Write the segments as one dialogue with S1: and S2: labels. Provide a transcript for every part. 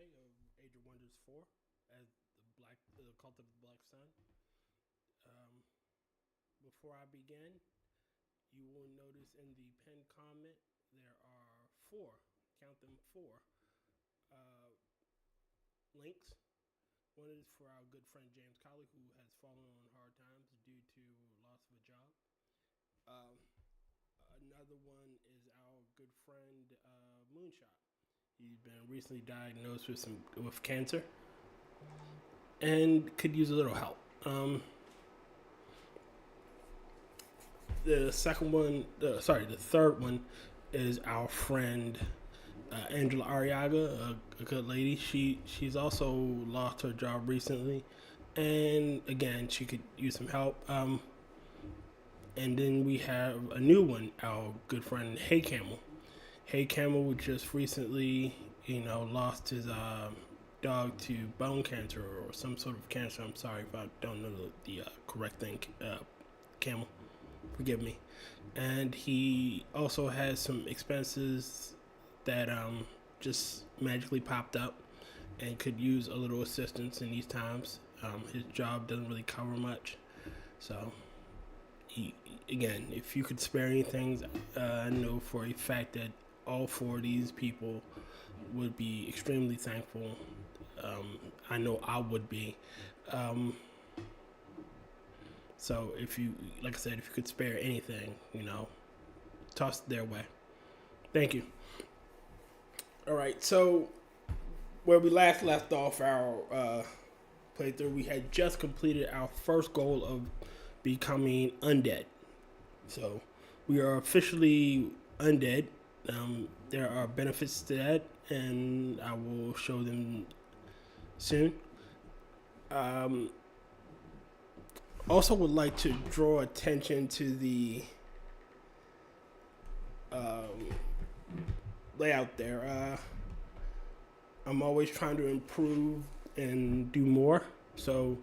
S1: gameplay of Age of Wonders 4 as the Cult of the Black Sun. Before I begin, you will notice in the pinned comment there are count them four, links. One is for our good friend James Colley, who has fallen on hard times due to loss of a job. Another one is our good friend Moonshot. He's been recently diagnosed with cancer and could use a little help. The third one is our friend Angela Arriaga, a good lady. She's also lost her job recently, and again, she could use some help. And then we have a new one, our good friend Hey Camel. Hey Camel just recently, lost his dog to bone cancer or some sort of cancer. I'm sorry if I don't know the correct thing, Camel. Forgive me. And he also has some expenses that just magically popped up and could use a little assistance in these times. His job doesn't really cover much. So, again, if you could spare anything, I know for a fact that all four of these people would be extremely thankful. I know I would be. So if you, like I said, if you could spare anything, toss it their way. Thank you. All right, so where we last left off our playthrough, we had just completed our first goal of becoming undead. So we are officially undead. There are benefits to that, and I will show them soon. Also would like to draw attention to the layout there. I'm always trying to improve and do more. So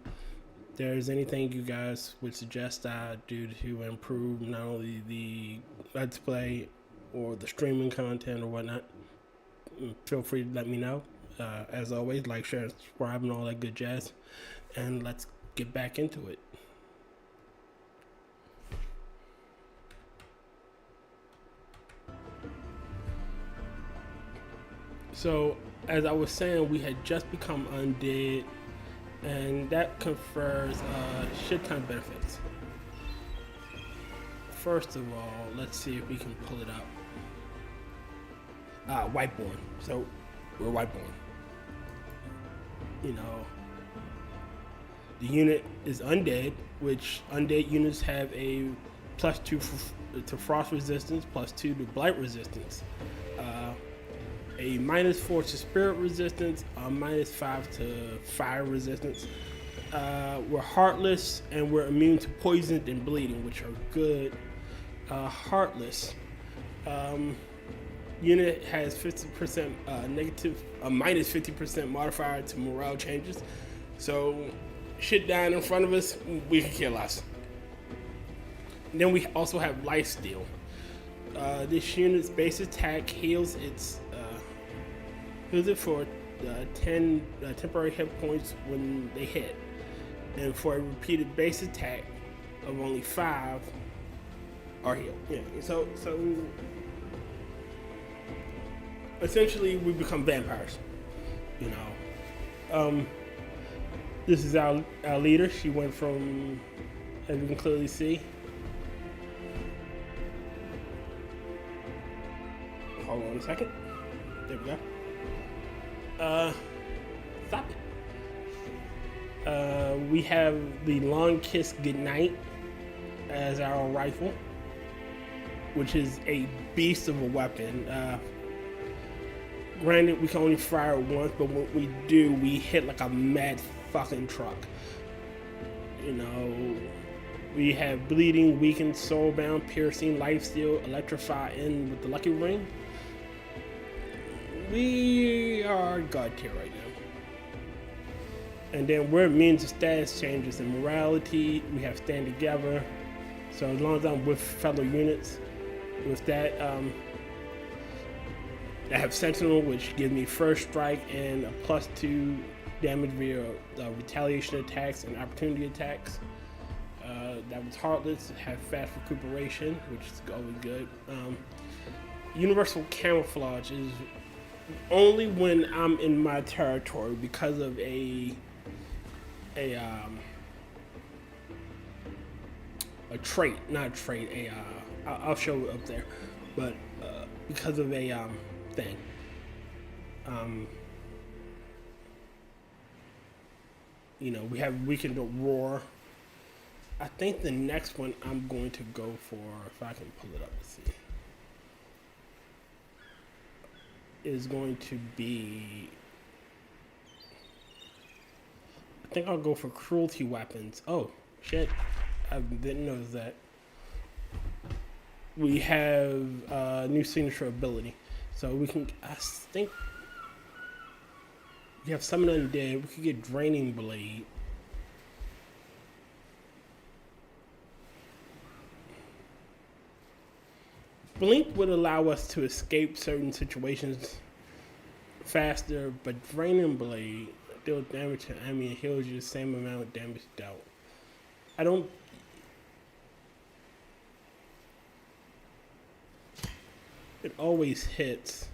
S1: if there's anything you guys would suggest I do to improve not only the Let's Play or the streaming content or whatnot, feel free to let me know. As always, like, share, and subscribe, and all that good jazz. And let's get back into it. So, as I was saying, we had just become undead, and that confers a shit ton of benefits. First of all, let's see if we can pull it up. Whiteborn. So, we're Whiteborn. The unit is undead, which undead units have a +2 to frost resistance, +2 to blight resistance. A -4 to spirit resistance, a -5 to fire resistance. We're heartless and we're immune to poison and bleeding, which are good. Heartless unit has 50% negative, a -50% modifier to morale changes. So shit down in front of us, we can kill us. And then we also have lifesteal. This unit's base attack heals it for 10 temporary hit points when they hit, and for a repeated base attack of only 5 are healed. Yeah. So essentially we become vampires. This is our leader. She went from, as you can clearly see. Hold on a second. There we go. Stop it. We have the Long Kiss Goodnight as our rifle, which is a beast of a weapon. Granted, we can only fire it once, but when we do, we hit like a mad fucking truck. We have bleeding, weakened, soulbound, piercing, lifesteal, electrify, and with the lucky ring. We are God tier right now. And then we're immune to status changes and morality. We have stand together. So as long as I'm with fellow units, with that, I have Sentinel, which gives me first strike and a +2 damage via retaliation attacks and opportunity attacks. That was Heartless. Have fast recuperation, which is always good. Universal Camouflage is only when I'm in my territory because of a trait, not a trait. I'll show it up there, but because of a thing. You know, we have Weakened Roar. I think the next one I'm going to go for, if I can pull it up to see, is going to be, I think I'll go for Cruelty Weapons. Oh, shit. I didn't notice that. We have new signature ability. So we can, I think, we have Summon Undead. We could get Draining Blade. Blink would allow us to escape certain situations faster, but Draining Blade deals damage to enemy and heals you the same amount of damage dealt. I don't. It always hits,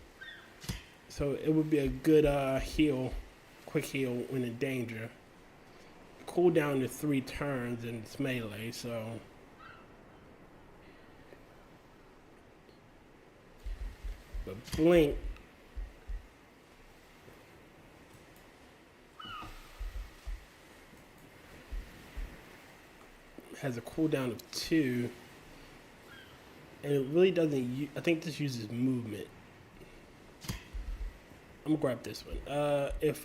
S1: so it would be a good heal, quick heal when in danger. Cooldown is 3 turns and it's melee, so. But Blink has a cooldown of 2, and it really doesn't. I think this uses movement. I'm gonna grab this one. If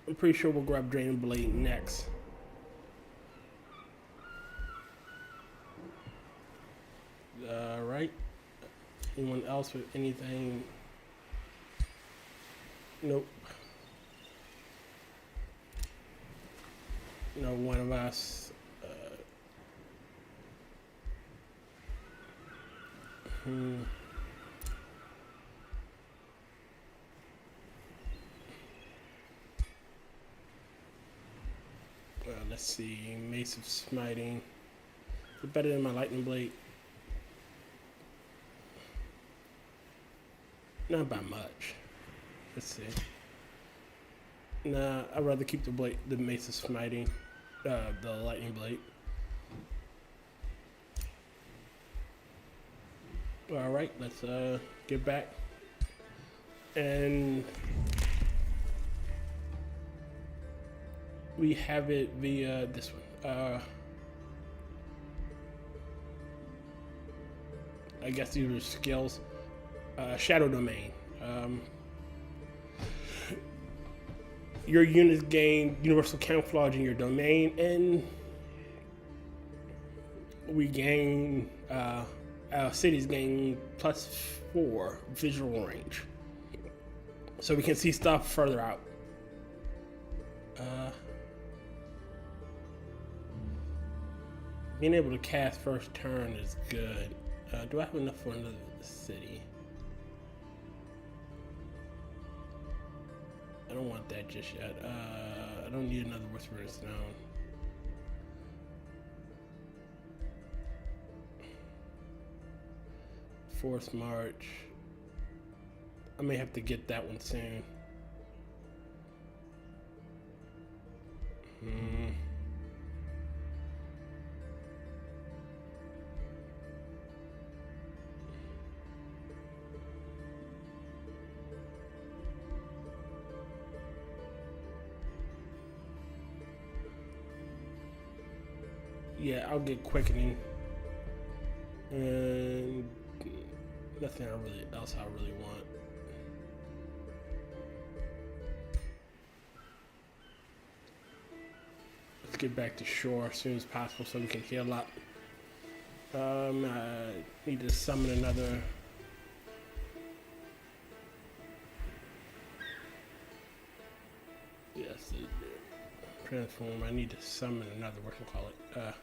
S1: I'm pretty sure we'll grab Draining Blade next. Right. Anyone else with anything? Nope. No one of us. Let's see. Mace of Smiting. Is it better than my Lightning Blade? Not by much. Let's see. Nah, I'd rather keep the Mace of Smiting, the Lightning Blade. All right, let's get back, and we have it via this one. I guess these are skills. Shadow Domain. Your units gain universal camouflage in your domain, and we gain our cities gain +4 visual range, so we can see stuff further out. Being able to cast first turn is good. Do I have enough for another city? I don't want that just yet. I don't need another Whisperer Stone. Forced March. I may have to get that one soon. Yeah, I'll get Quickening. And nothing else I really want. Let's get back to shore as soon as possible so we can heal up. I need to summon another. Yes, transform. I need to summon another. What can I call it?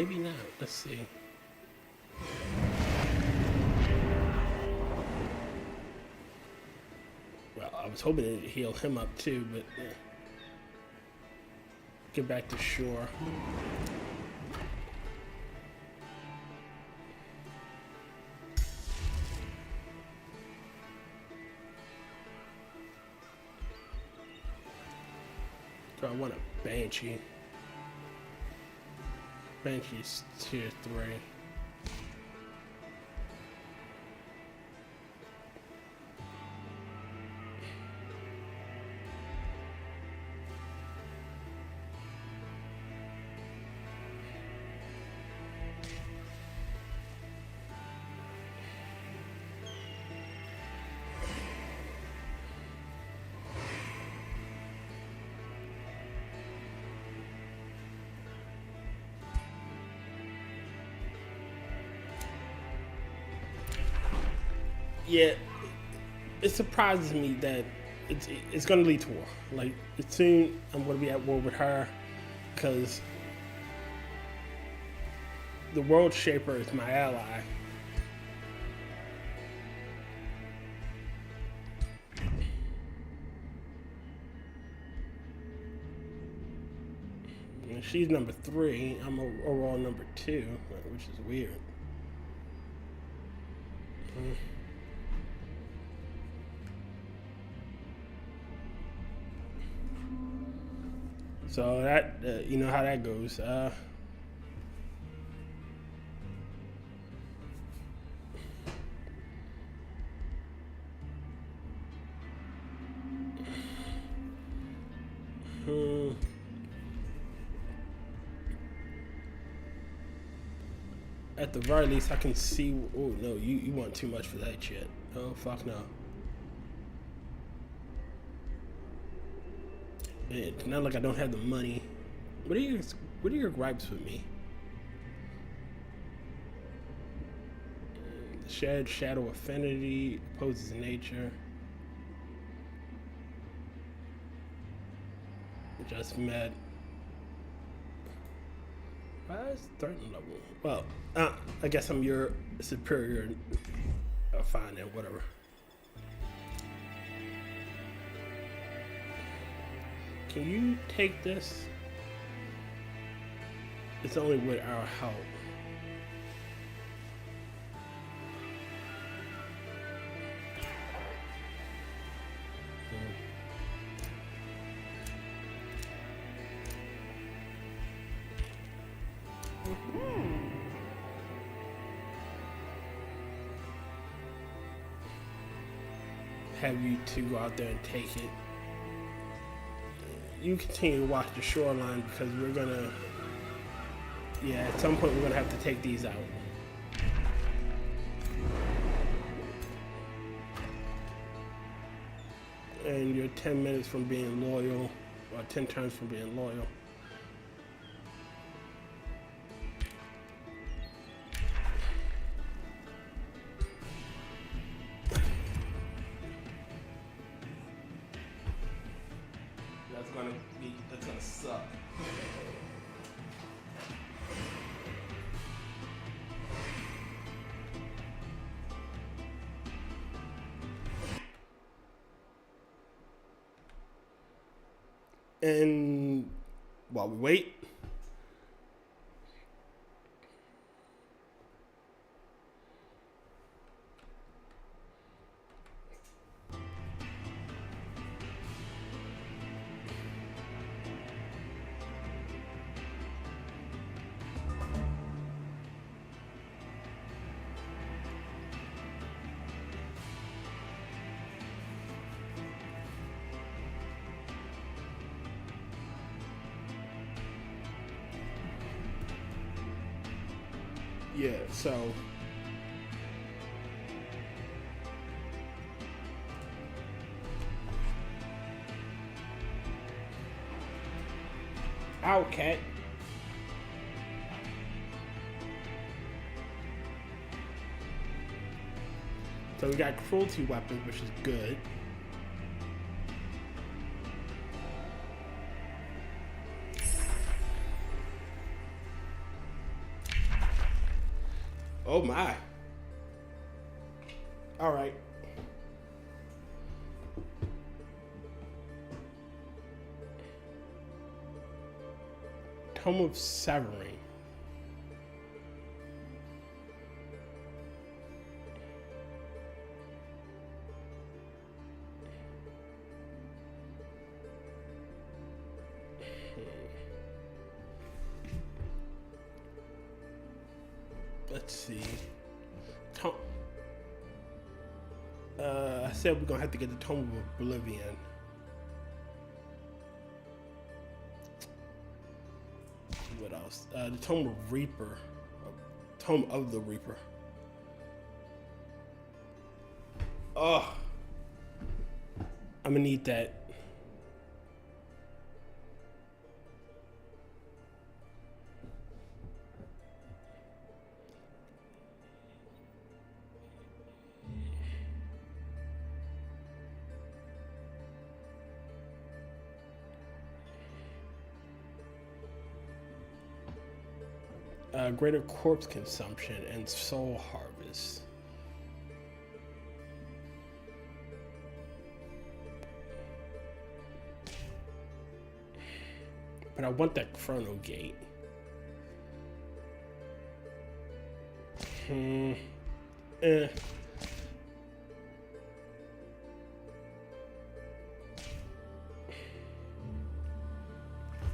S1: maybe not. Let's see. Well, I was hoping it'd heal him up too, but get back to shore. So I want a Banshee. Banshee's tier 3. Yeah, it surprises me that it's going to lead to war. Like, soon I'm going to be at war with her because the World Shaper is my ally. And she's number 3. I'm overall number 2, which is weird. So that, you know how that goes. At the very least, I can see. Oh no, you want too much for that shit. Oh fuck no. It's not like I don't have the money. What are your gripes with me? Shed shadow affinity opposes nature. Just met. Why is threatened level? Well, I guess I'm your superior. Fine then, whatever. Can you take this? It's only with our help. Have you two go out there and take it. You continue to watch the shoreline because we're gonna, yeah, at some point we're gonna have to take these out. And you're 10 minutes from being loyal, or 10 turns from being loyal. That's gonna suck. And while we wait, yeah, so ow, cat. So we got cruelty weapons, which is good. Oh my. All right. Tome of Severing. Let's see. I said we're gonna have to get the Tome of Oblivion. What else? The Tome of Reaper. Tome of the Reaper. Oh, I'm gonna need that. Greater corpse consumption and soul harvest. But I want that Chrono Gate.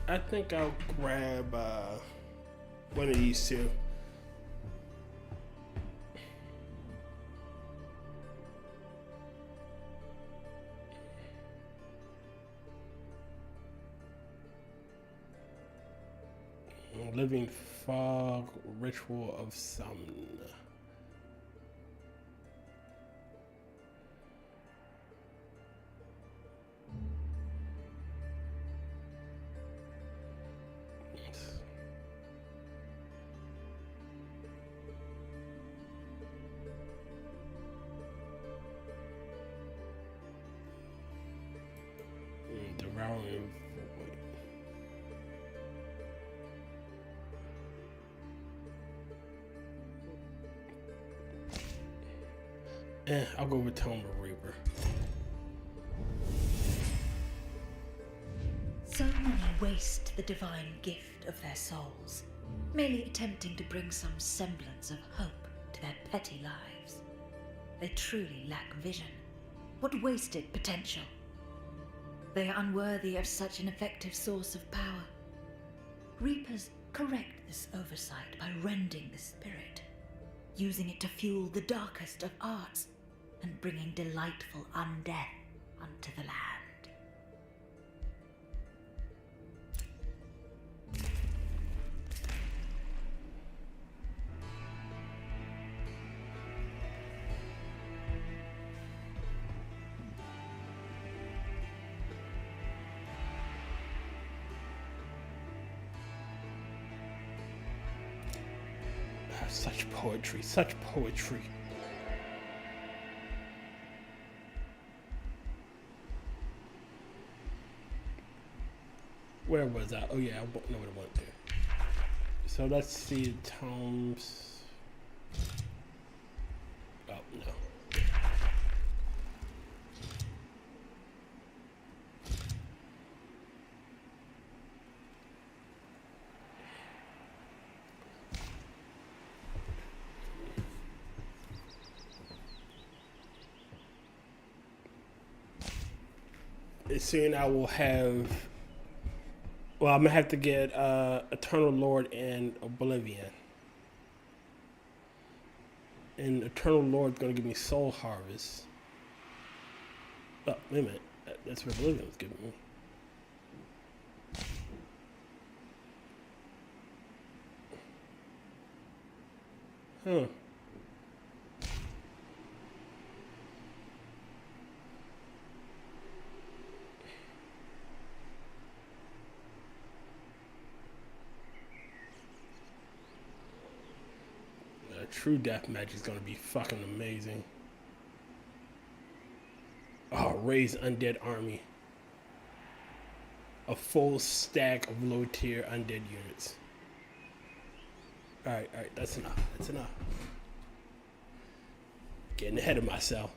S1: I think I'll grab one of these two. Living Fog, Ritual of Summon. Devouring Void. I'll go with Tome of Reaper.
S2: So many waste the divine gift of their souls, merely attempting to bring some semblance of hope to their petty lives. They truly lack vision. What wasted potential? They are unworthy of such an effective source of power. Reapers correct this oversight by rending the spirit, using it to fuel the darkest of arts, and bringing delightful undeath unto the land.
S1: Such poetry, such poetry. Where was I? Oh yeah, I know what I want there. So let's see the tomes. Oh no. Soon I will have. Well, I'm gonna have to get Eternal Lord and Oblivion. And Eternal Lord's gonna give me Soul Harvest. Oh, wait a minute. That's what Oblivion's giving me. Huh. True death magic is gonna be fucking amazing. Oh, raise undead army. A full stack of low tier undead units. Alright, that's enough. That's enough. Getting ahead of myself.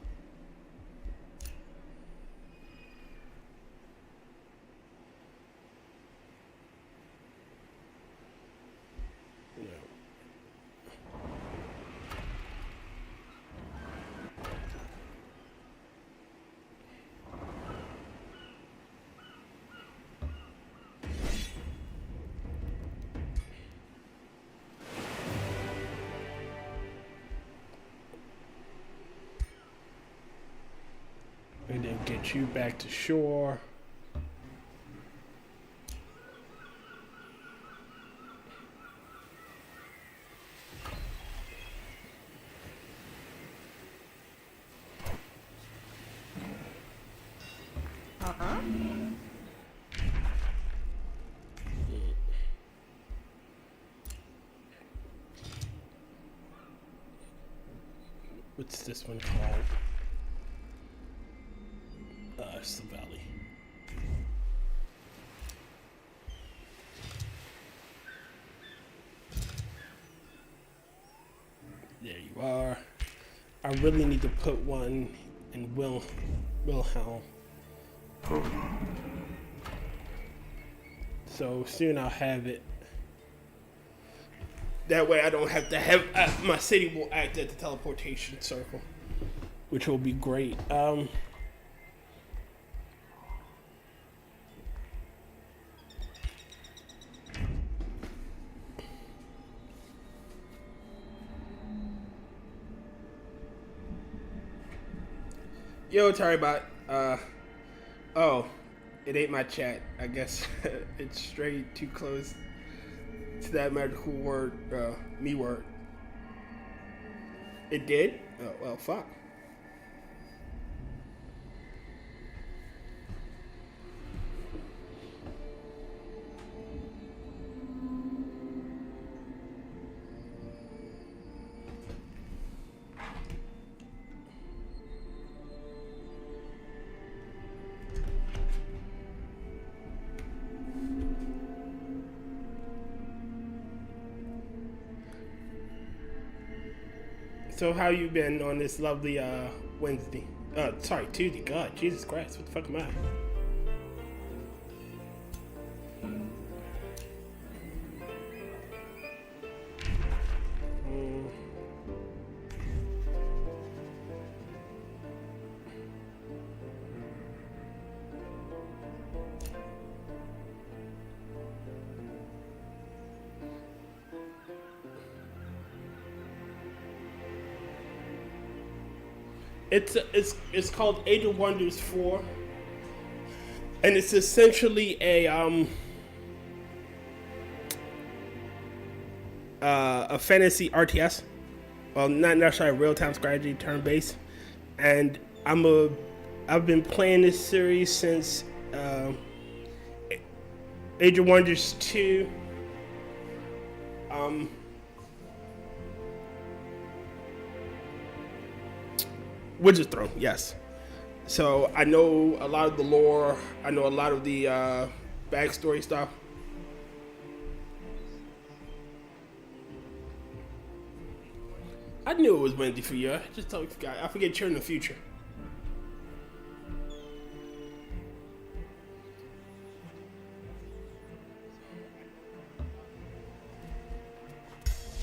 S1: And then get you back to shore. What's this one called? It's the valley. There you are. I really need to put one in Wilhelm. So soon I'll have it. That way I don't have to have my city will act at the teleportation circle, which will be great. Yo, Taribot. Oh, it ain't my chat. I guess it's straight too close to that magical word, me word. It did? Oh, well, fuck. So how you been on this lovely Wednesday? Sorry, Tuesday. God, Jesus Christ, what the fuck am I? It's called Age of Wonders 4, and it's essentially a fantasy RTS. Well, not necessarily real-time strategy, turn-based. And I've been playing this series since Age of Wonders 2. Wizard's Throne, yes. So I know a lot of the lore. I know a lot of the backstory stuff. I knew it was Wednesday for you. I just totally forgot. I forget you're in the future.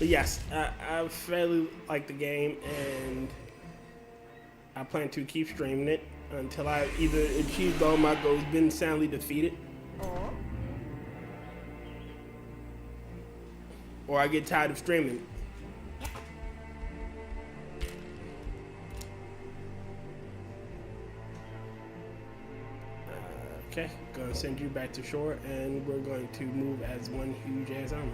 S1: But yes, I fairly like the game, and I plan to keep streaming it until I either achieve all my goals, been soundly defeated, or I get tired of streaming it. Okay, gonna send you back to shore, and we're going to move as one huge ass army.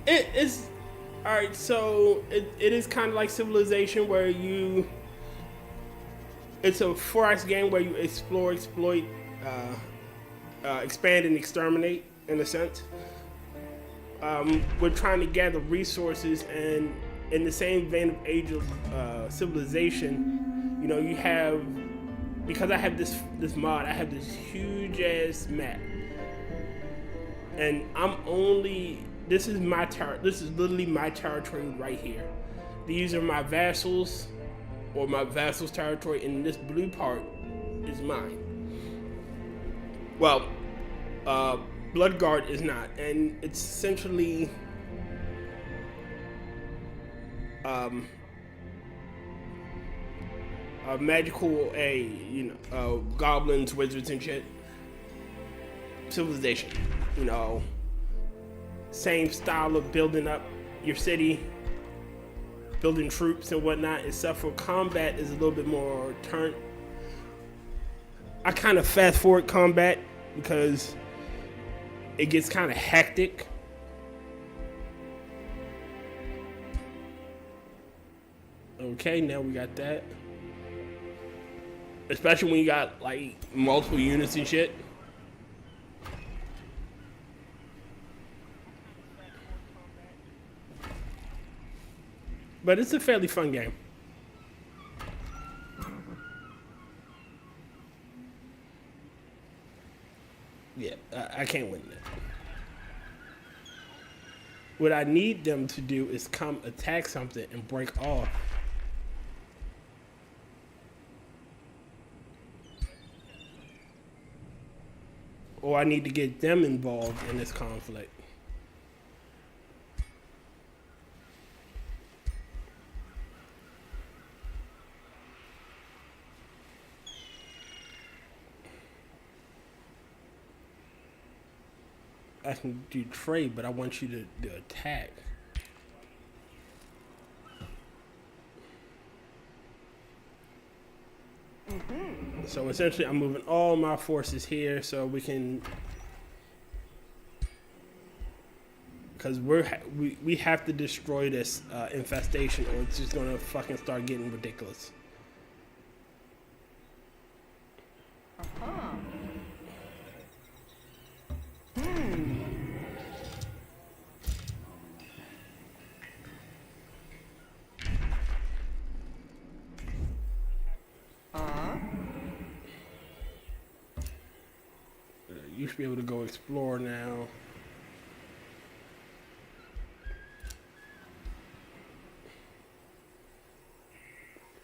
S1: It is alright. So it is kind of like Civilization, where it's a 4X game where you explore, exploit, expand, and exterminate, in a sense. We're trying to gather resources and in the same vein of Age of Civilization, you know, you have, because I have this mod, I have this huge ass map, and this is literally my territory right here. These are my vassals, or my vassals' territory, and this blue part is mine. Well, Bloodguard is not, and it's essentially a magical, goblins, wizards, and shit civilization. You know, same style of building up your city, building troops and whatnot, except for combat is a little bit more turn. I kind of fast forward combat because it gets kind of hectic. Okay, now we got that. Especially when you got like multiple units and shit. But it's a fairly fun game. Yeah, I can't win that. What I need them to do is come attack something and break off. Or I need to get them involved in this conflict. I can do trade, but I want you to attack. So essentially, I'm moving all my forces here so we can, because we have to destroy this infestation, or it's just gonna fucking start getting ridiculous. You should be able to go explore now.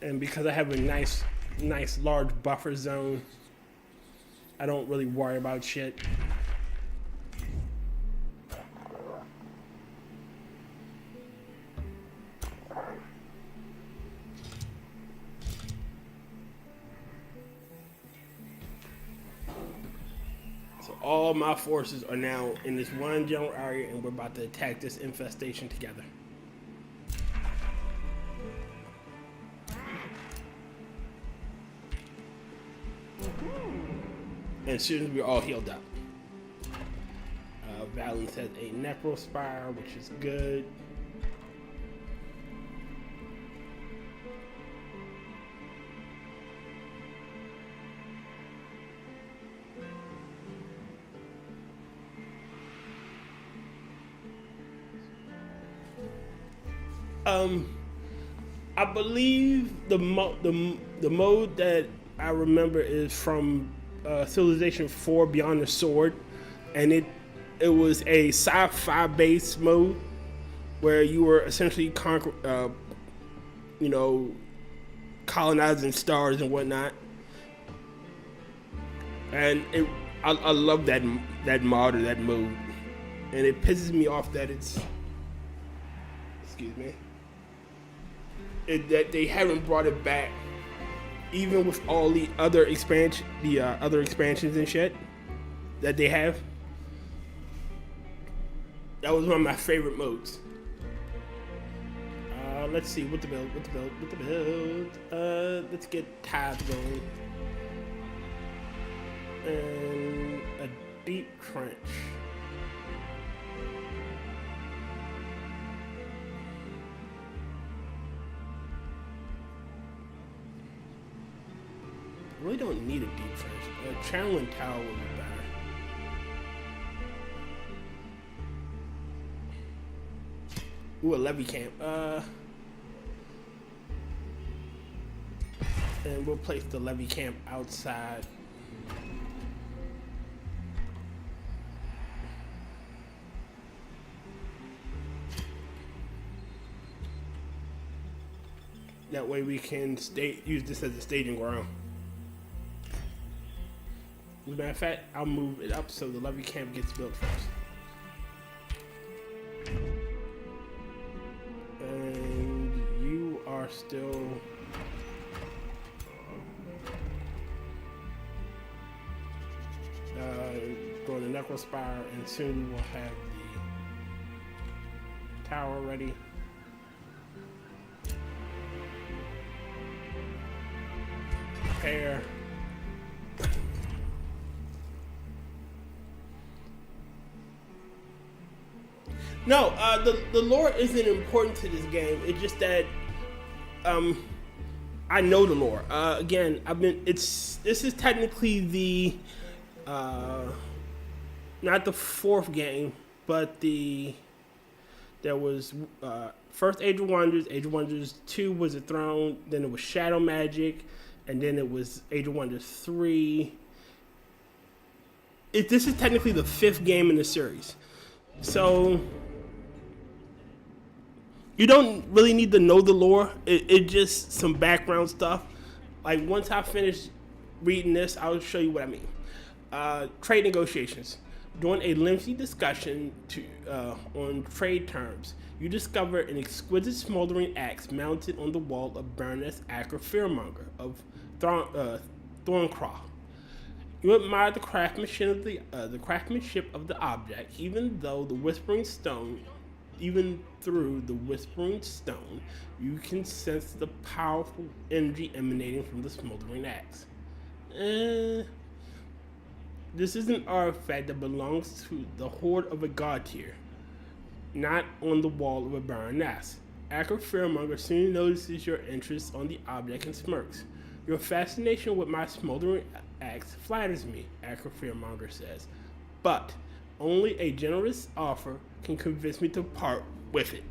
S1: And because I have a nice large buffer zone, I don't really worry about shit. All my forces are now in this one general area, and we're about to attack this infestation together. And as soon as we're all healed up. Valence has a Necrospire, which is good. I believe the mode that I remember is from Civilization 4 Beyond the Sword, and it was a sci-fi based mode where you were essentially colonizing stars and whatnot. And I love that mod or that mode, and it pisses me off that it's, excuse me, that they haven't brought it back, even with all the other expansions and shit that they have. That was one of my favorite modes. Let's see, what the build. Let's get tabs going. And a deep trench. I really don't need a deep trench. A channeling tower would be better. Ooh, a levy camp. And we'll place the levy camp outside. That way we can use this as a staging ground. As a matter of fact, I'll move it up so the levy camp gets built first. And you are still going to Necrospire, and soon we'll have the tower ready. Prepare. No, the lore isn't important to this game. It's just that I know the lore. Again, this is technically the not the fourth game, but there was first Age of Wonders, Age of Wonders 2 was a Throne, then it was Shadow Magic, and then it was Age of Wonders 3. This is technically the fifth game in the series. So you don't really need to know the lore. It's just some background stuff. Like, once I finish reading this, I'll show you what I mean. Trade negotiations. During a lengthy discussion on trade terms, you discover an exquisite smoldering axe mounted on the wall of Baroness Acker Fearmonger of Thorncraw. You admire the craftsmanship of the object, even through the Whispering Stone, you can sense the powerful energy emanating from the smoldering axe. This is an artifact that belongs to the hoard of a god tier, not on the wall of a baroness. Acker Fearmonger soon notices your interest on the object and smirks. Your fascination with my smoldering axe flatters me, Acker Fearmonger says, but only a generous offer can convince me to part with it.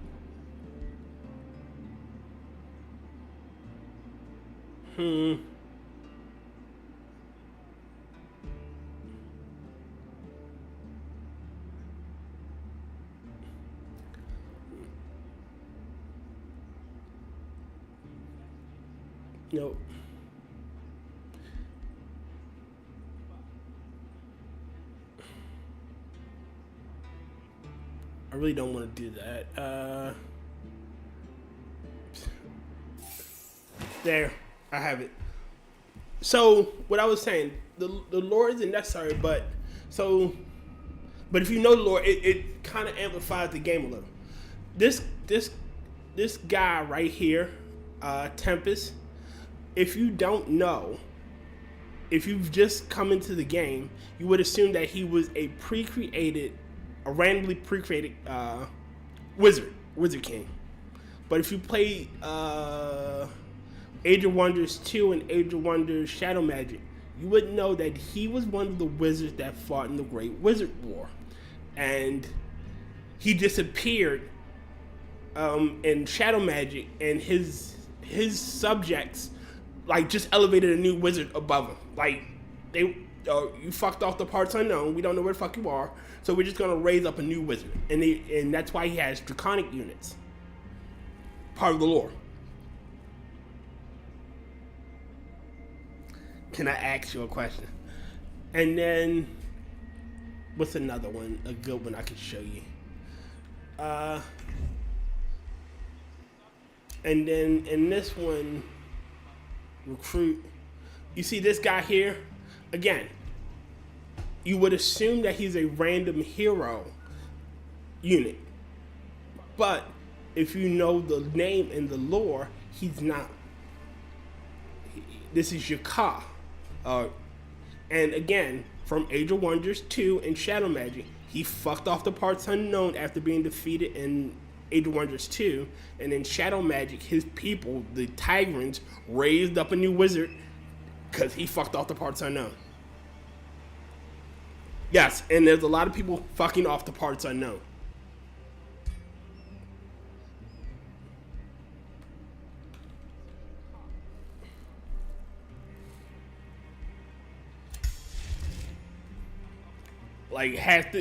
S1: No. I really don't want to do that. There, I have it. So, what I was saying, the lore isn't necessary, but if you know the lore, it kind of amplifies the game a little. This guy right here, Tempest, if you don't know, if you've just come into the game, you would assume that he was a randomly pre-created wizard king. But if you play Age of Wonders 2 and Age of Wonders Shadow Magic, you would know that he was one of the wizards that fought in the Great Wizard War. And he disappeared in Shadow Magic, and his subjects just elevated a new wizard above him. Like, you fucked off the parts unknown. We don't know where the fuck you are, so we're just gonna raise up a new wizard, and that's why he has draconic units. Part of the lore. Can I ask you a question? And then, what's another one? A good one I could show you. And then in this one, recruit. You see this guy here? Again, you would assume that he's a random hero unit. But if you know the name and the lore, he's not. This is Yaka. And again, from Age of Wonders 2 and Shadow Magic, he fucked off the parts unknown after being defeated in Age of Wonders 2, and in Shadow Magic, his people, the Tigrans, raised up a new wizard because he fucked off the parts unknown. Yes, and there's a lot of people fucking off the parts unknown. Like half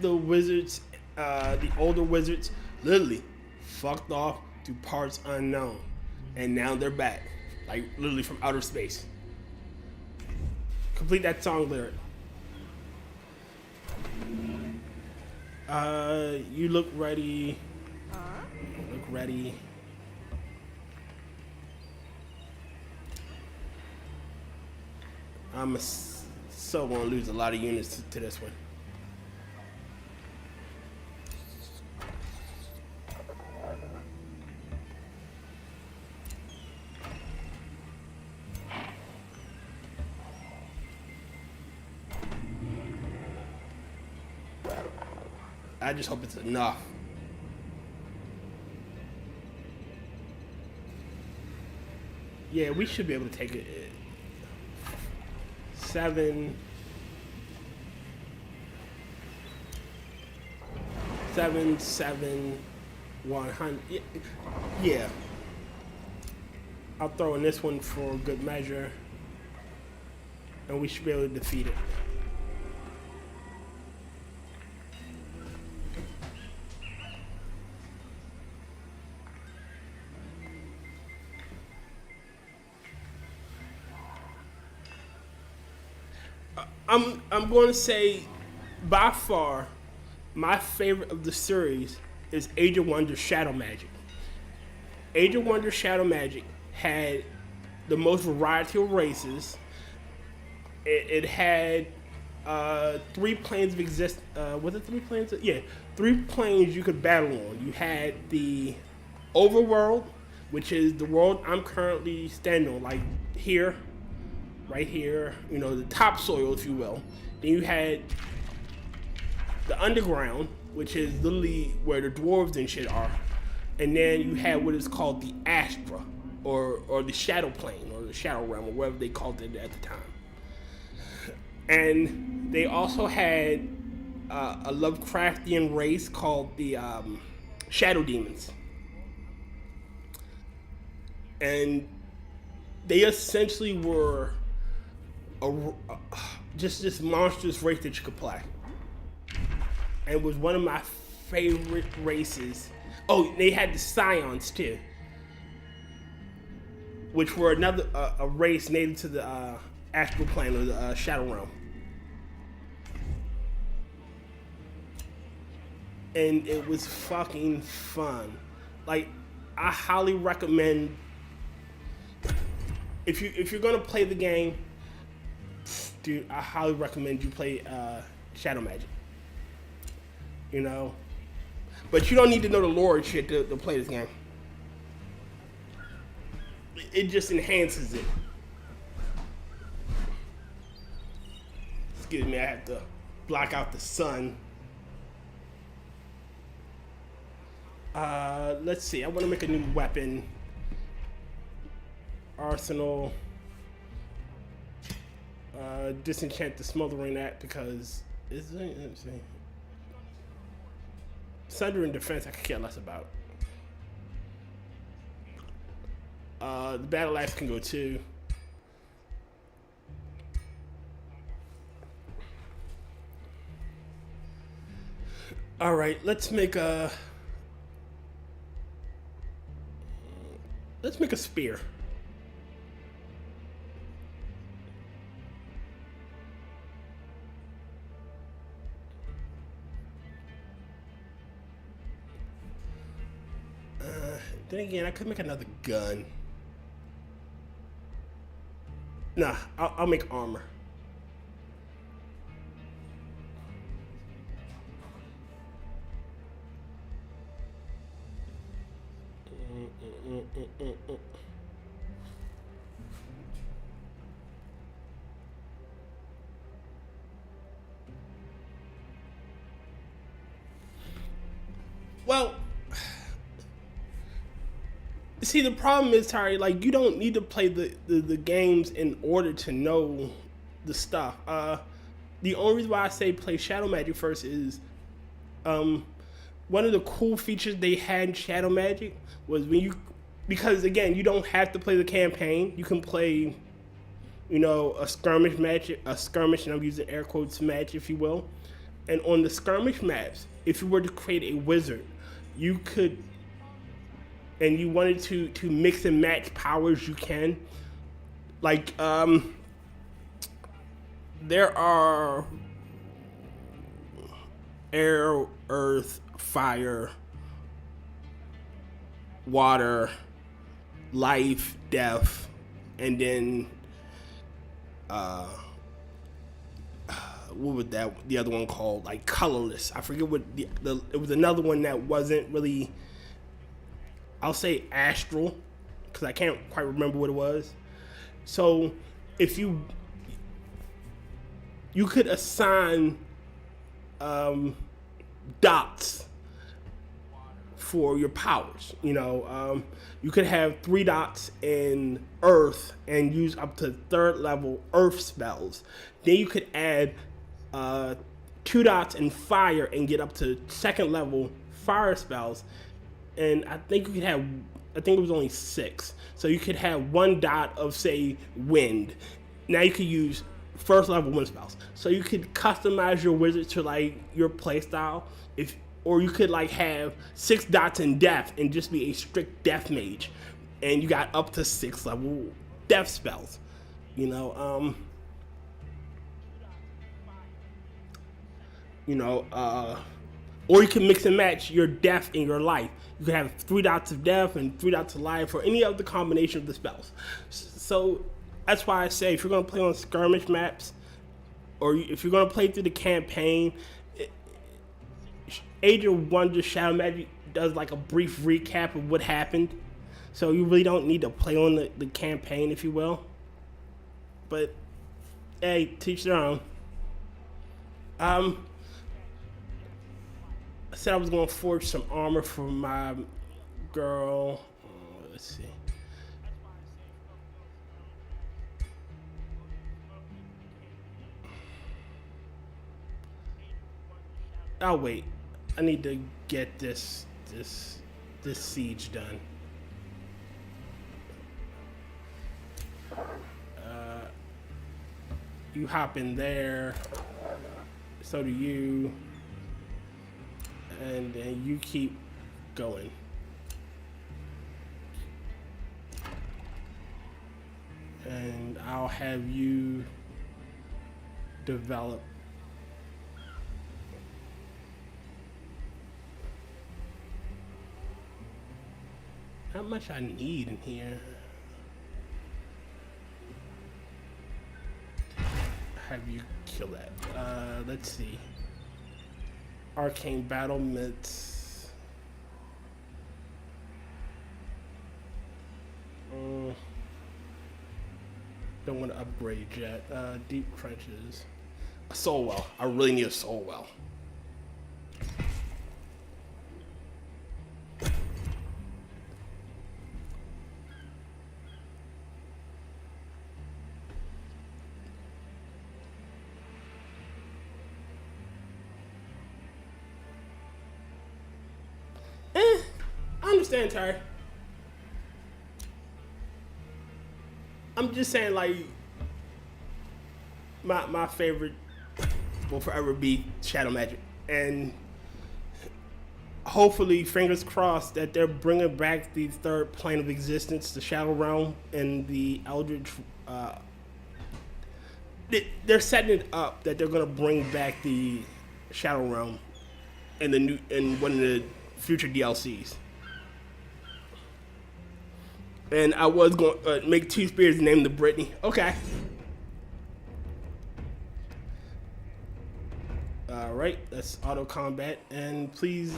S1: the wizards, the older wizards, literally fucked off to parts unknown, and now they're back, like literally from outer space. Complete that song lyric. You look ready. Look ready. I'm so gonna lose a lot of units to this one. I just hope it's enough. Yeah, we should be able to take it. 7, 100. Yeah. I'll throw in this one for good measure, and we should be able to defeat it. I'm going to say, by far, my favorite of the series is Age of Wonder Shadow Magic. Age of Wonder Shadow Magic had the most variety of races. It had 3 planes of exist. Was it 3 planes? Yeah, 3 planes you could battle on. You had the overworld, which is the world I'm currently standing on, like here. Right here, you know, the topsoil, if you will. Then you had the underground, which is literally where the dwarves and shit are. And then you had what is called the Astra, or the Shadow Plane, or the Shadow Realm, or whatever they called it at the time. And they also had a Lovecraftian race called the Shadow Demons. And they essentially were just this monstrous race that you could play. And it was one of my favorite races. Oh, they had the Scions too, which were another a race native to the astral plane, or the Shadow Realm. And it was fucking fun. Like, I highly recommend, if you're gonna play the game, dude, I highly recommend you play Shadow Magic. You know, but you don't need to know the lore and shit to play this game. It just enhances it. Excuse me, I have to block out the sun. Let's see. I want to make a new weapon. Arsenal. Disenchant the smoldering that, because let's see. Sunder and defense I could care less about. The battle axe can go too. All right, let's make a spear. Then again, I could make another gun. Nah, I'll make armor. Well, see, the problem is, Tari, like, you don't need to play the games in order to know the stuff. The only reason why I say play Shadow Magic first is one of the cool features they had in Shadow Magic was because again, you don't have to play the campaign. You can play, you know, a skirmish match, and I'm using air quotes match, if you will. And on the skirmish maps, if you were to create a wizard, you could, and you wanted to mix and match powers, you can. Like, there are air, earth, fire, water, life, death, and then what was that? The other one called like colorless. I forget what it was. Another one that wasn't really. I'll say astral, because I can't quite remember what it was. So, if you could assign dots for your powers. You could have 3 dots in Earth and use up to 3rd level Earth spells. Then you could add 2 dots in Fire and get up to 2nd level Fire spells. And I think it was only 6. So you could have 1 dot of, say, Wind. Now you could use 1st level wind spells. So you could customize your wizard to like your playstyle. Or you could like have 6 dots in death and just be a strict death mage, and you got up to 6 level death spells. Or you can mix and match your death and your life. You could have 3 dots of death and 3 dots of life, or any of the combination of the spells. So that's why I say, if you're gonna play on skirmish maps, or if you're gonna play through the campaign, Age of Wonders Shadow Magic does like a brief recap of what happened, so you really don't need to play on the campaign, if you will. But hey, teach their own. I said I was gonna forge some armor for my girl. Let's see. I'll wait. I need to get this siege done. You hop in there. So do you. And then you keep going. And I'll have you develop. How much I need in here? Have you kill that? Let's see. Arcane battlements. Don't want to upgrade yet. Deep trenches. A soul well. I really need a soul well. I understand, Ty. I'm just saying, like, my favorite will forever be Shadow Magic, and hopefully, fingers crossed, that they're bringing back the 3rd plane of existence, the Shadow Realm, and the Eldritch. They're setting it up that they're gonna bring back the Shadow Realm in one of the future DLCs. And I was going to make 2 spears and name the Brittany. Okay. Alright, that's auto combat. And please.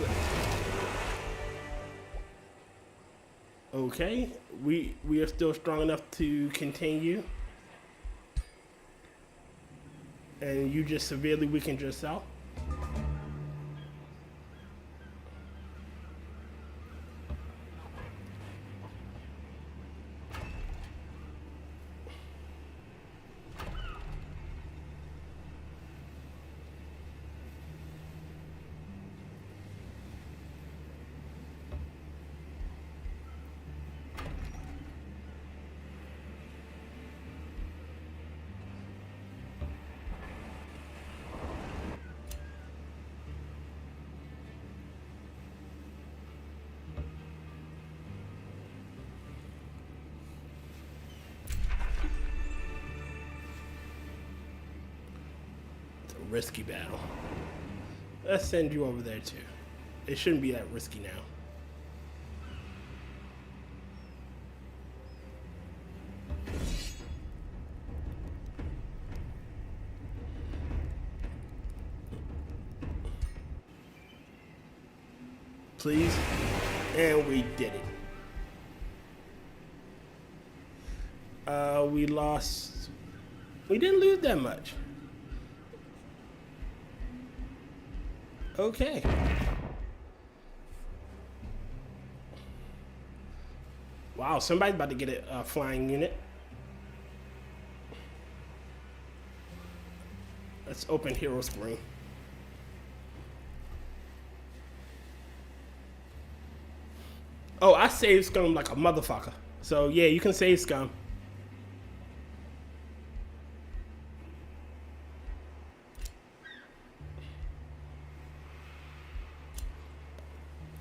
S1: Okay, we are still strong enough to continue. And you just severely weakened yourself. risky battle. Let's send you over there too. It shouldn't be that risky now. Please. And we did it. We lost. We didn't lose that much. Okay. Wow, somebody's about to get a flying unit. Let's open hero screen. Oh, I saved Scum like a motherfucker. So yeah, you can save Scum.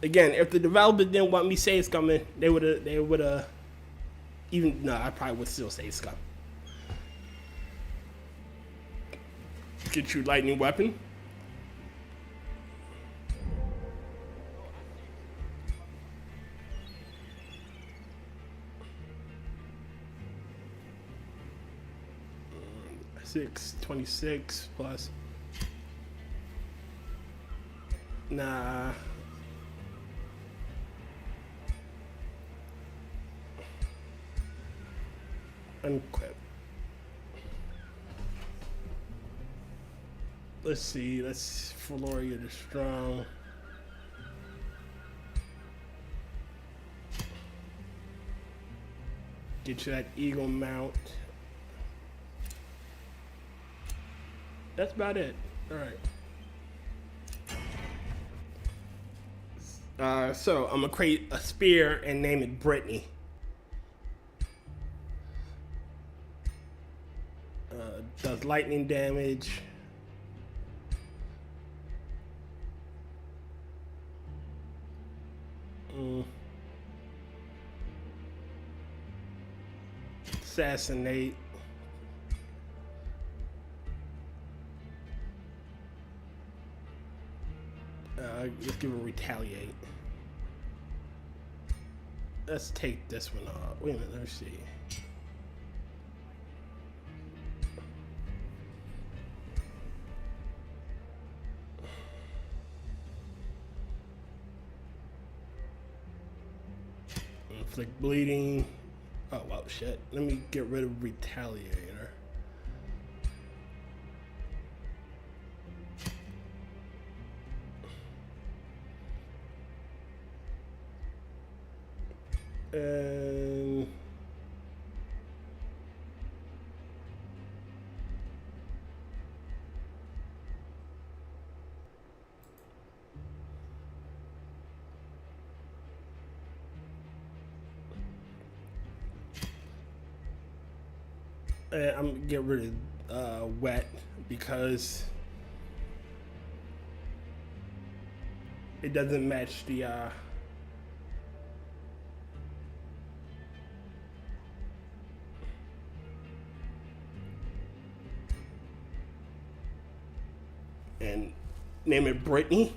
S1: Again, if the developers didn't want me save Scum, they would have even no, I probably would still save Scum. Get you lightning weapon. $626 plus. Nah. Unequip. Let's see. Let's Floria the Strong. Get you that eagle mount. That's about it. All right. So I'm gonna create a spear and name it Brittany. Does lightning damage. Assassinate. Let's give it retaliate. Let's take this one off. Wait a minute, let's see. Inflict bleeding. Oh, well, shit. Let me get rid of retaliator. And I'm gonna get rid of wet because it doesn't match the and name it Brittany.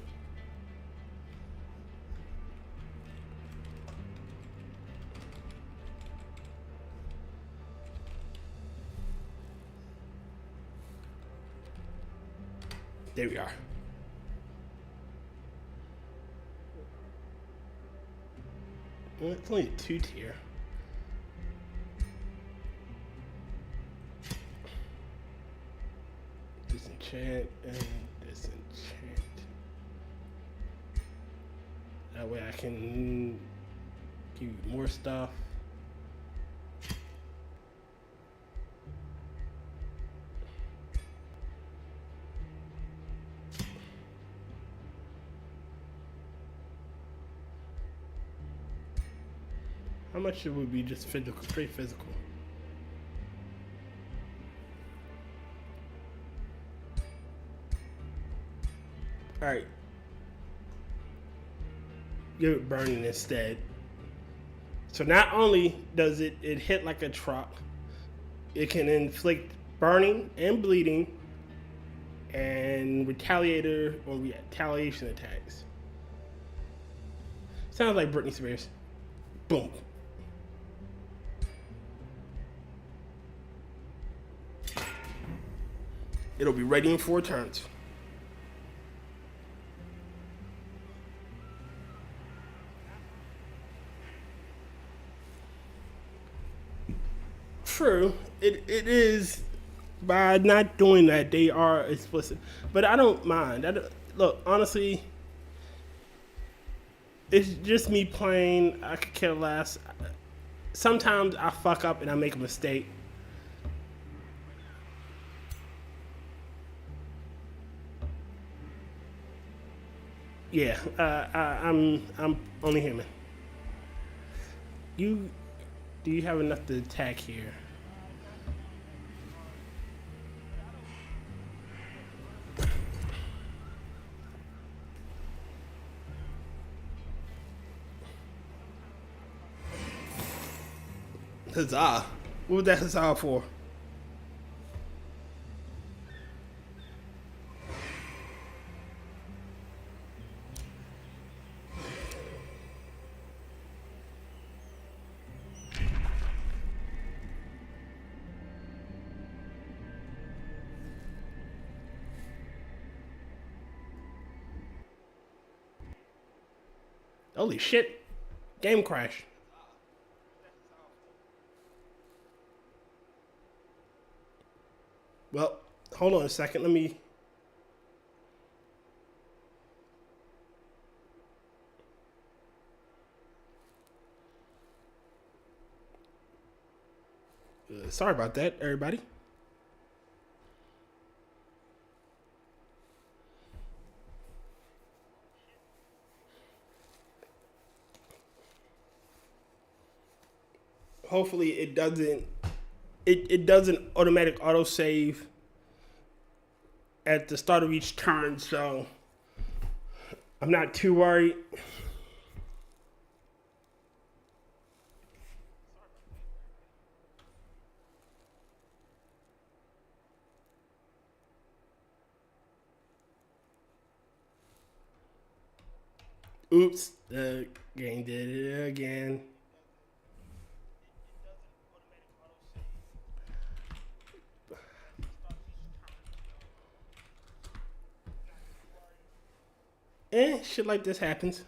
S1: There we are. Well, it's only a 2-tier. Disenchant and disenchant. That way I can give you more stuff. How much it would be just physical, straight physical? Alright. Give it burning instead. So not only does it hit like a truck, it can inflict burning and bleeding and retaliator or retaliation attacks. Sounds like Britney Spears. Boom. It'll be ready in 4 turns. True, it is. By not doing that, they are explicit. But I don't mind. Look, honestly, it's just me playing. I could care less. Sometimes I fuck up and I make a mistake. Yeah, I'm only human. Do you have enough to attack here? Huzzah! What was that huzzah for? Holy shit! Game crash. Well, hold on a second. Let me. Sorry about that, everybody. Hopefully, it doesn't. It doesn't automatic autosave at the start of each turn, so I'm not too worried. Oops, the game did it again. Shit like this happens.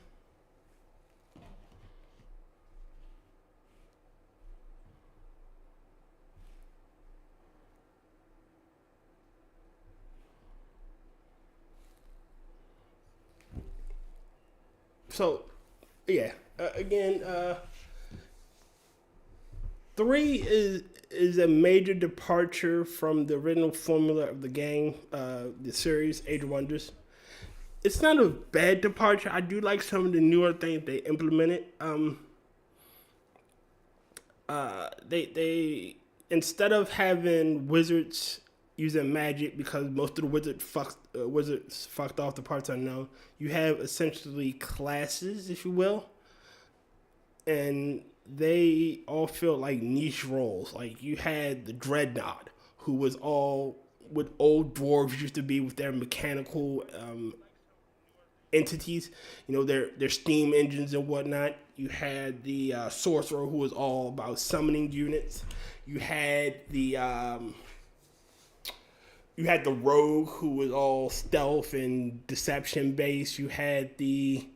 S1: So, yeah. Again, 3 is a major departure from the original formula of the game, the series Age of Wonders. It's not a bad departure. I do like some of the newer things they implemented. They instead of having wizards using magic because most of the wizards fucked off the parts unknown, you have essentially classes, if you will, and they all feel like niche roles. Like you had the Dreadnought, who was all what old dwarves used to be with their mechanical entities, you know, their steam engines and whatnot. You had the sorcerer, who was all about summoning units. You had the rogue, who was all stealth and deception based. You had the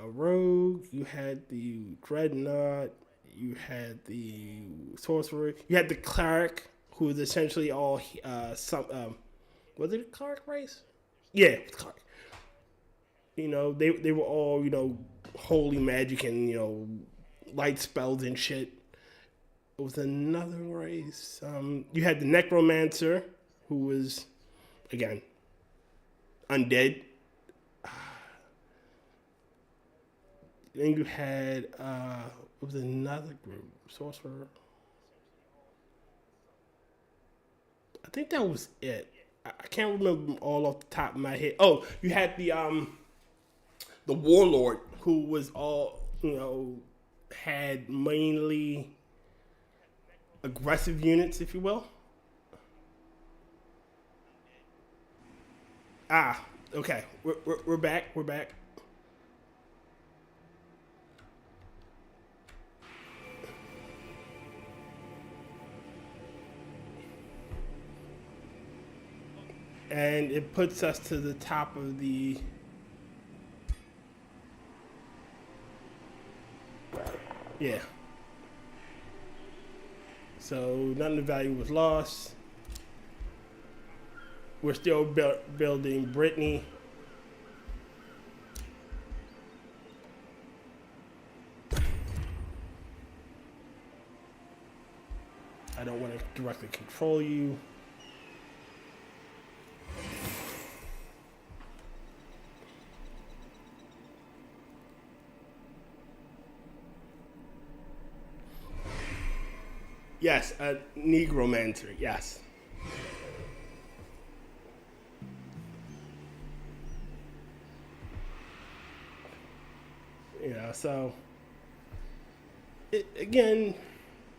S1: rogue. You had the dreadnought. You had the sorcerer. You had the cleric, who was essentially all was it a cleric race? Yeah, you know, they were all, you know, holy magic and, you know, light spells and shit. It was another race. You had the necromancer, who was, again, undead. Then you had it was another group, sorcerer. I think that was it. I can't remember them all off the top of my head. Oh, you had the warlord, who was all, you know, had mainly aggressive units, if you will. Ah, okay. We're back. We're back. And it puts us to the top of the... Yeah. So none of the value was lost. We're still building Brittany. I don't want to directly control you. Yes, a Necromancy, yes. You know, so again,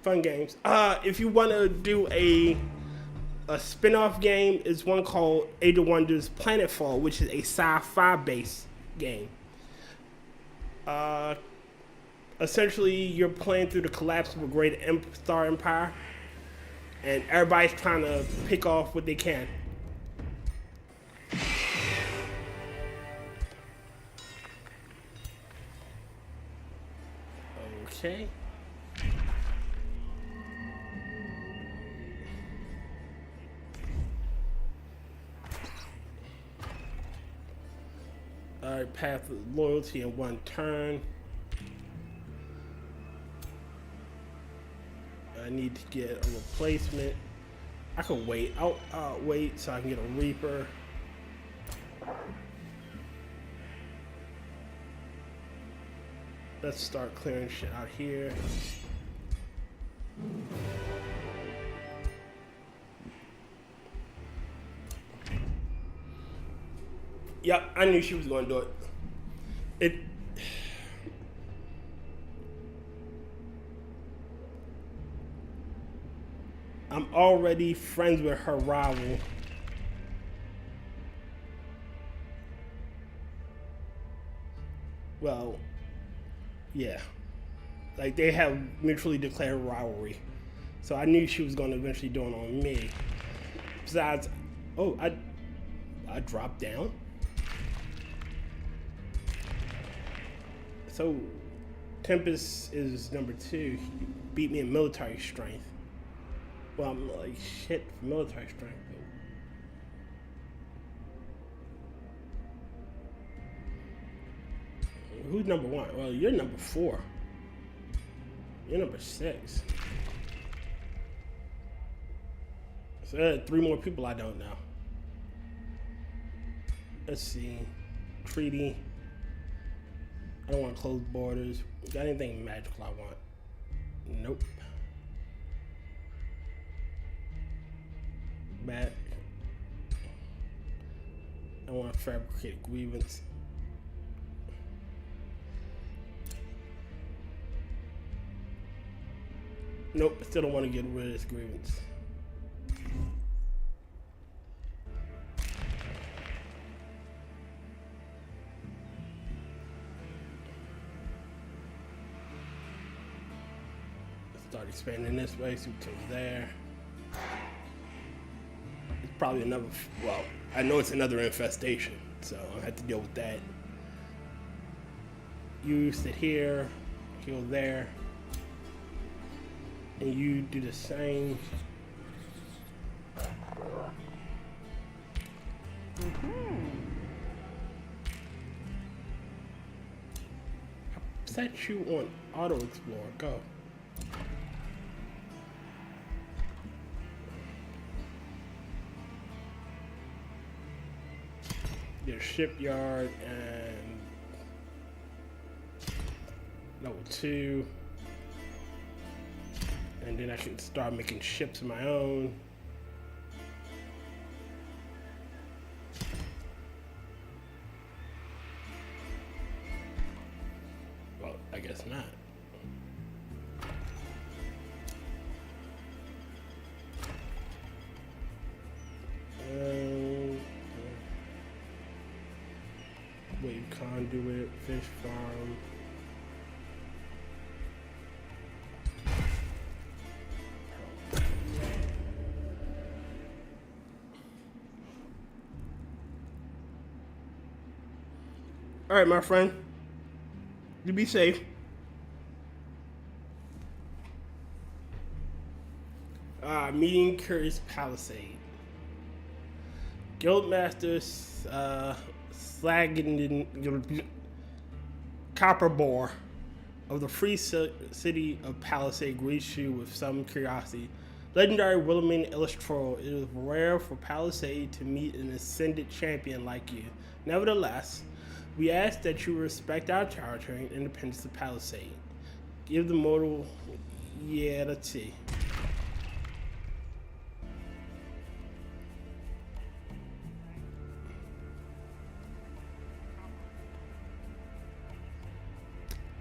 S1: fun games. If you want to do a spin-off game, is one called Age of Wonders Planetfall, which is a sci-fi based game. Essentially, you're playing through the collapse of a great star empire, and everybody's trying to pick off what they can. Okay. Alright, path of loyalty in one turn. I need to get a replacement. I can wait. I'll wait so I can get a Reaper. Let's start clearing shit out here. Yep, I knew she was going to do it. I'm already friends with her rival. Well, yeah. Like, they have mutually declared rivalry. So I knew she was going to eventually do it on me. Besides, oh, I dropped down. So, Tempest is number 2. He beat me in military strength. Well, I'm like shit for military strength. Who's number 1? Well, you're number 4. You're number 6. So there are 3 more people I don't know. Let's see. Treaty. I don't want to close borders. Got anything magical I want? Nope. Back. I want to fabricate a grievance. Nope, still don't want to get rid of this grievance. Start expanding this way, so we take there. It's probably another, well, I know it's another infestation, so I have to deal with that. You sit here, heal there, and you do the same. Set you on Auto Explorer, go. Get a shipyard and level 2. And then I can start making ships of my own. Well, I guess not. Wave conduit, fish farm. All right, my friend. You be safe. Meeting Curious Palisade. Guildmaster Slaggin Copperbore of the free city of Palisade greets you with some curiosity. Legendary Wilhelmina Illyse-Troile, it is rare for Palisade to meet an ascended champion like you. Nevertheless, we ask that you respect our territory and independence of Palisade. Give the mortal the tea.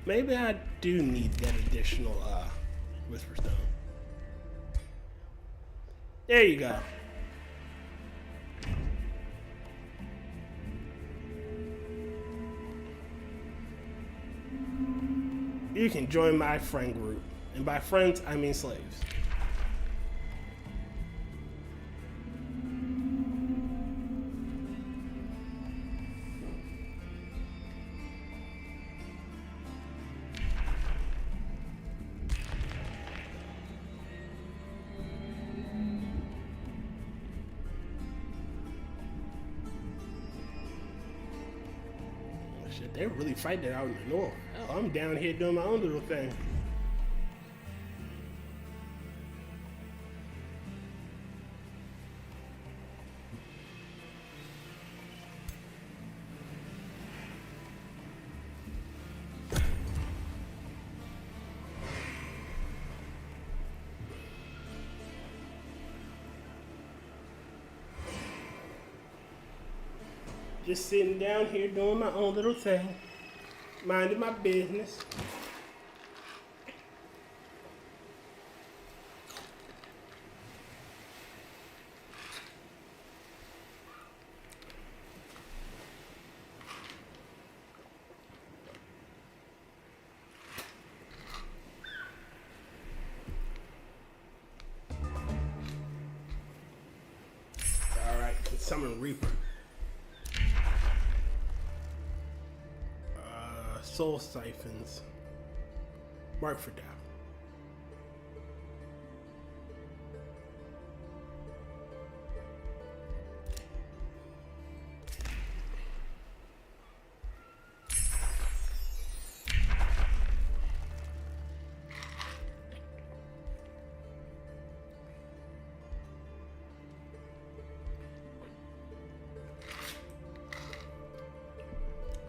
S1: Maybe I do need that additional Whisper Stone. There you go. You can join my friend group. And by friends, I mean slaves. Shit, they're really fighting it out in the north. Hell, I'm down here doing my own little thing. Just sitting down here doing my own little thing, minding my business. All right, summon Reaper. Soul siphons. Mark for death.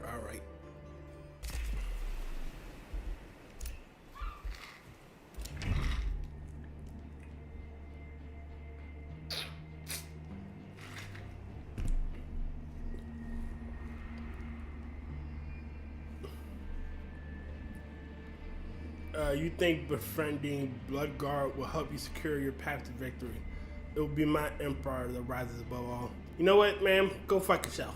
S1: All right. You think befriending Bloodguard will help you secure your path to victory? It will be my empire that rises above all. You know what, ma'am? Go fuck yourself.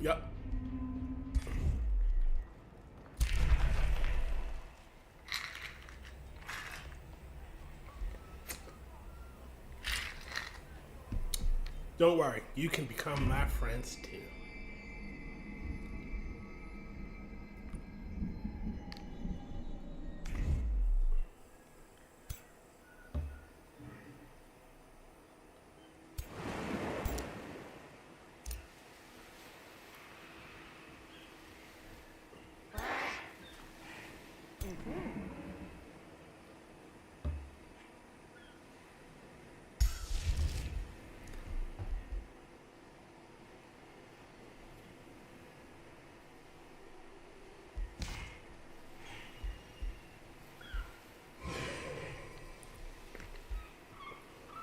S1: Yup. Don't worry, you can become my friends too.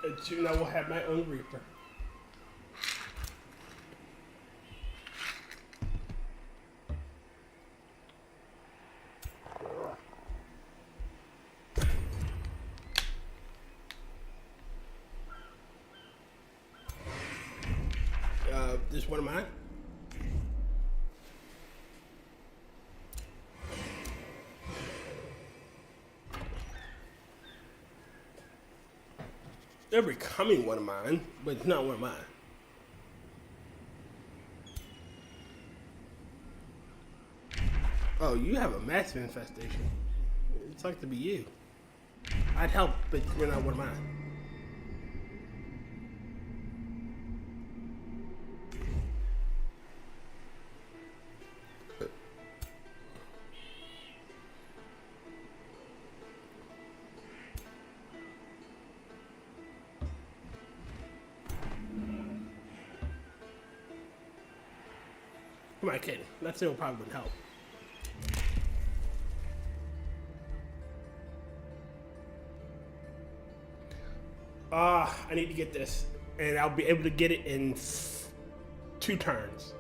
S1: And soon I will have my own Reaper. just one of mine? They're becoming one of mine, but it's not one of mine. Oh, you have a massive infestation. It's like to be you. I'd help, but you're not one of mine. Who am I kidding? That still probably wouldn't help. I need to get this, and I'll be able to get it in 2 turns.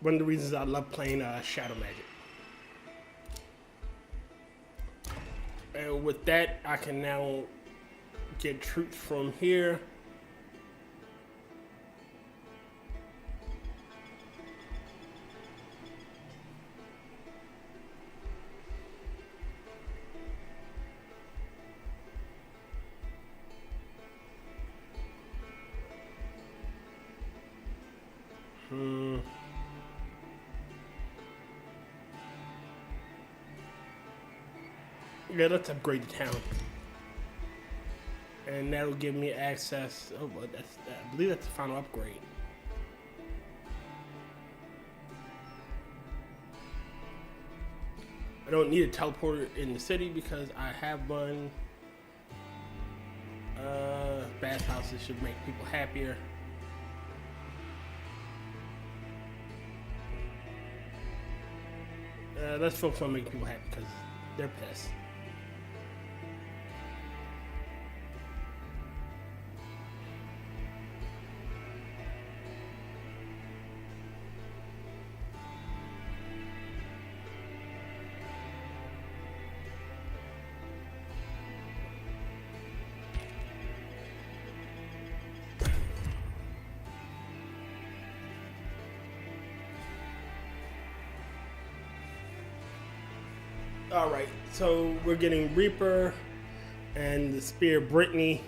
S1: One of the reasons I love playing Shadow Magic. And with that, I can now get troops from here. Yeah, let's upgrade the town. And that'll give me access. Oh, but I believe that's the final upgrade. I don't need a teleporter in the city because I have one. Bathhouses should make people happier. Let's focus on making people happy because they're pissed. Alright, so we're getting Reaper and the Spear Brittany.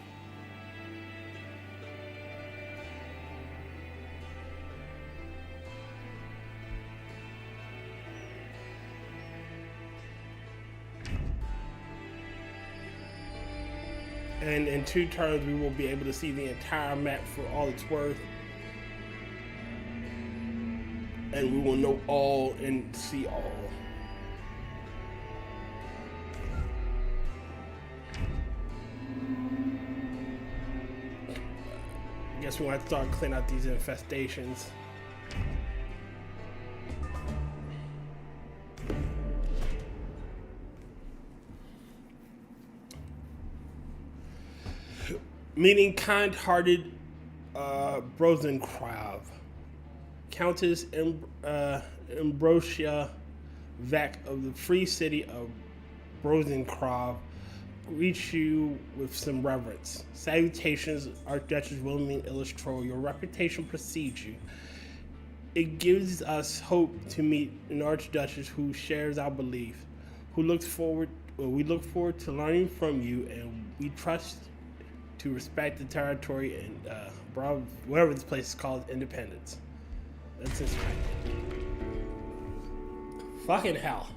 S1: And in 2 turns, we will be able to see the entire map for all it's worth. And we will know all and see all. Guess we want to start cleaning out these infestations. Meeting kind-hearted Rosenkrav, Countess Ambrosia Vac of the free city of Rosenkrav greets you with some reverence. Salutations, Archduchess Wilhelmina Illyse-Troile. Your reputation precedes you. It gives us hope to meet an Archduchess who shares our belief, we look forward to learning from you, and we trust to respect the territory and whatever this place is called, independence. That's just fucking hell.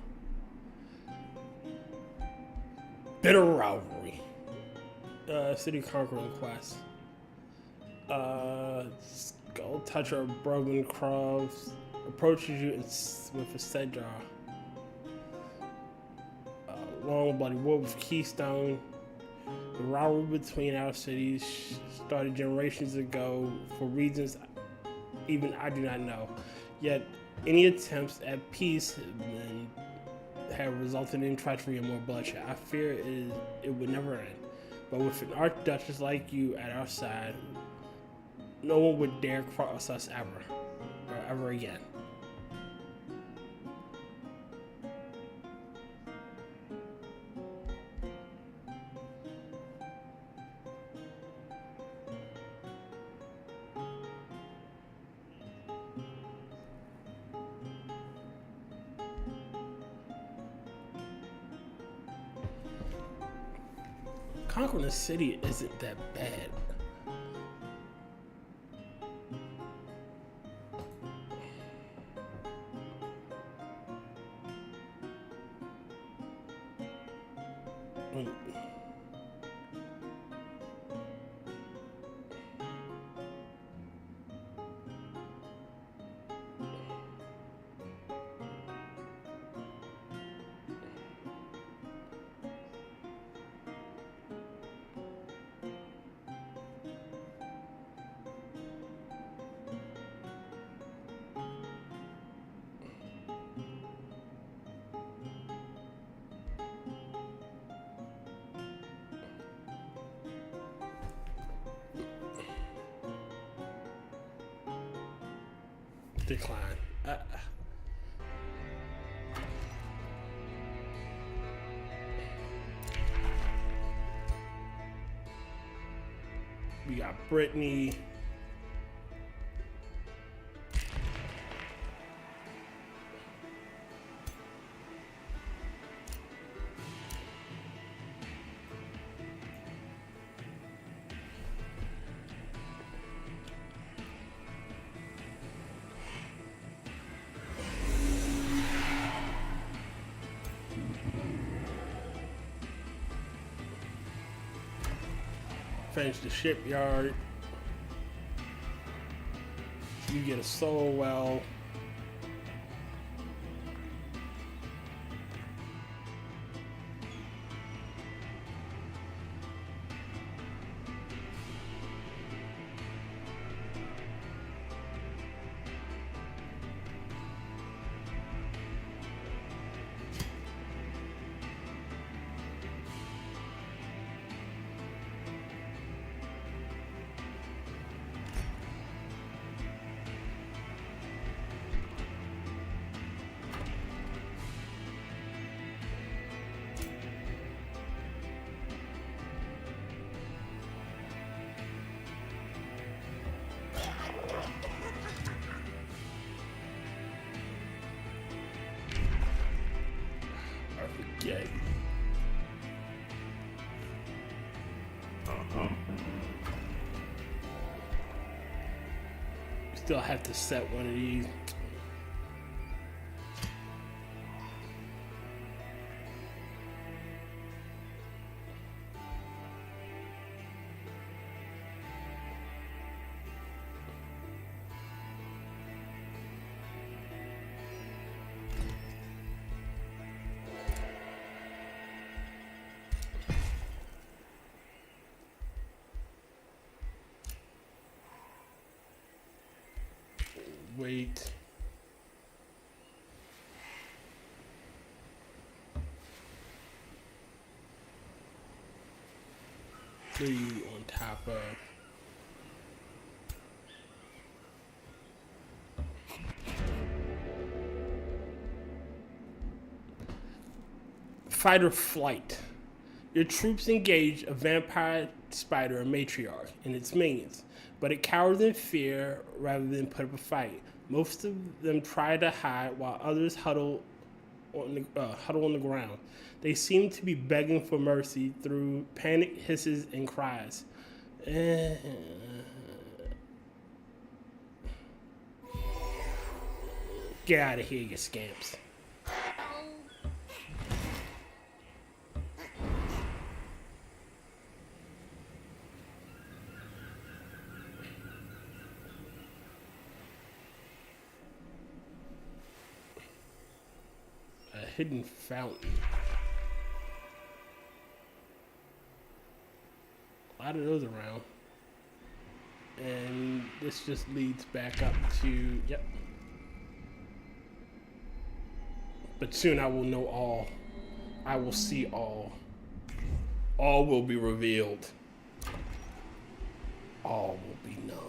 S1: Bitter rivalry. City conquering quest. Skull Toucher of Broken Crows approaches you with a set jar. Long bloody war with Keystone. The rivalry between our cities started generations ago for reasons even I do not know. Yet any attempts at peace have resulted in treachery and more bloodshed. I fear it would never end. But with an Archduchess like you at our side, no one would dare cross us ever again. conquering the city isn't that bad. Decline. We got Brittany. Finish the shipyard. You get a soul well. Yay. Still have to set one of these. Wait. What are you on top of? Fight or flight. Your troops engage a vampire spider, a matriarch, and its minions, but it cowers in fear rather than put up a fight. Most of them try to hide while others huddle on the ground. They seem to be begging for mercy through panic hisses and cries. Get out of here, you scamps. Hidden fountain. A lot of those around. And this just leads back up to, yep. But soon I will know all. I will see all. All will be revealed. All will be known.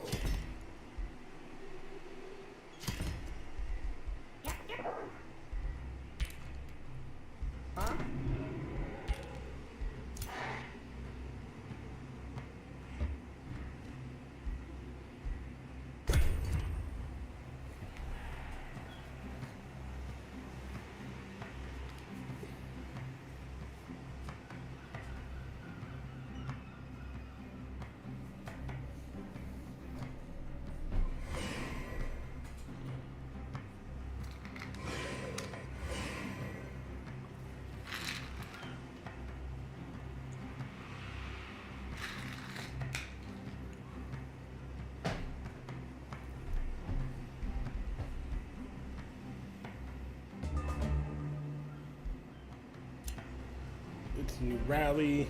S1: a new rally.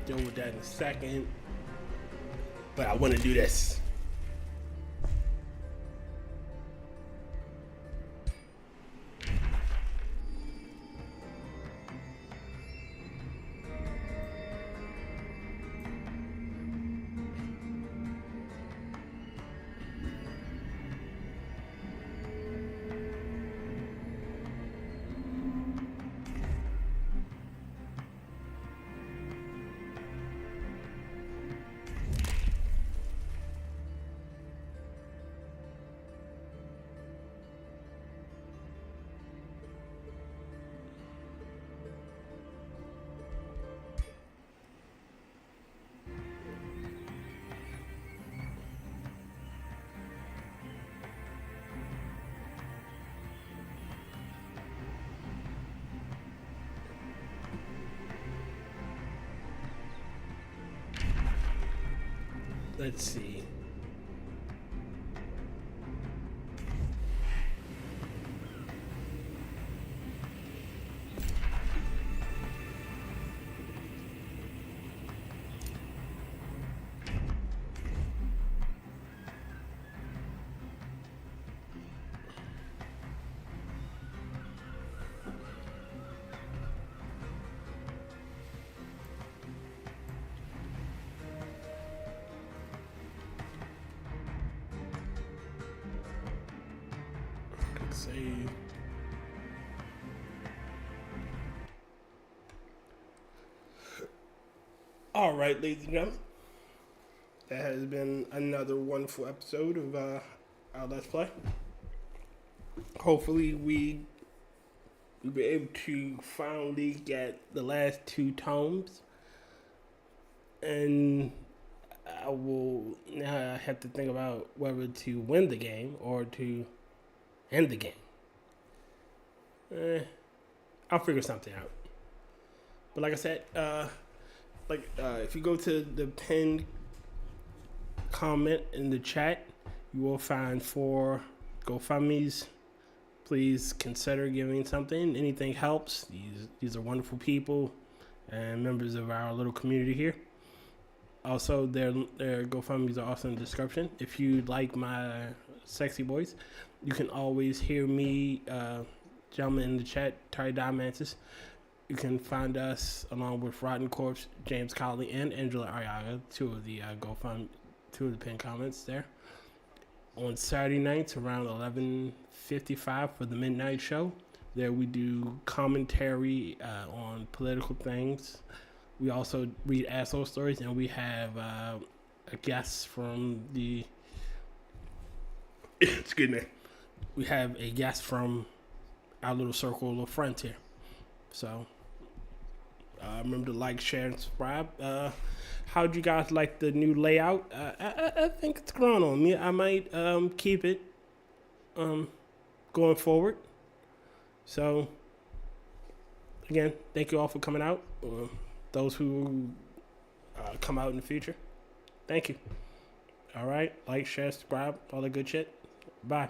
S1: Deal with that in a second. But I want to do this. Let's see. Save. All right, ladies and gentlemen, that has been another wonderful episode of our Let's Play. Hopefully, we'll be able to finally get the last 2 tomes, and I will now I have to think about whether to win the game or to end the game. I'll figure something out. But like I said, if you go to the pinned comment in the chat, you will find 4 GoFundMes. Please consider giving something. Anything helps. These are wonderful people and members of our little community here. Also, their GoFundMes are also in the description. If you like my sexy voice, you can always hear me, gentlemen in the chat, Terry Diamantis. You can find us along with Rotten Corpse, James Colley, and Angela Ariaga, 2 of the pinned comments there. On Saturday nights around 11:55 for the midnight show. There we do commentary on political things. We also read asshole stories, and we have a guest from the excuse me. We have a guest from our little circle of friends here. So remember to like, share, and subscribe. How'd you guys like the new layout? I think it's grown on me. I might keep it going forward. So again, thank you all for coming out. Those who come out in the future, thank you. All right, like, share, subscribe, all that good shit. Bye.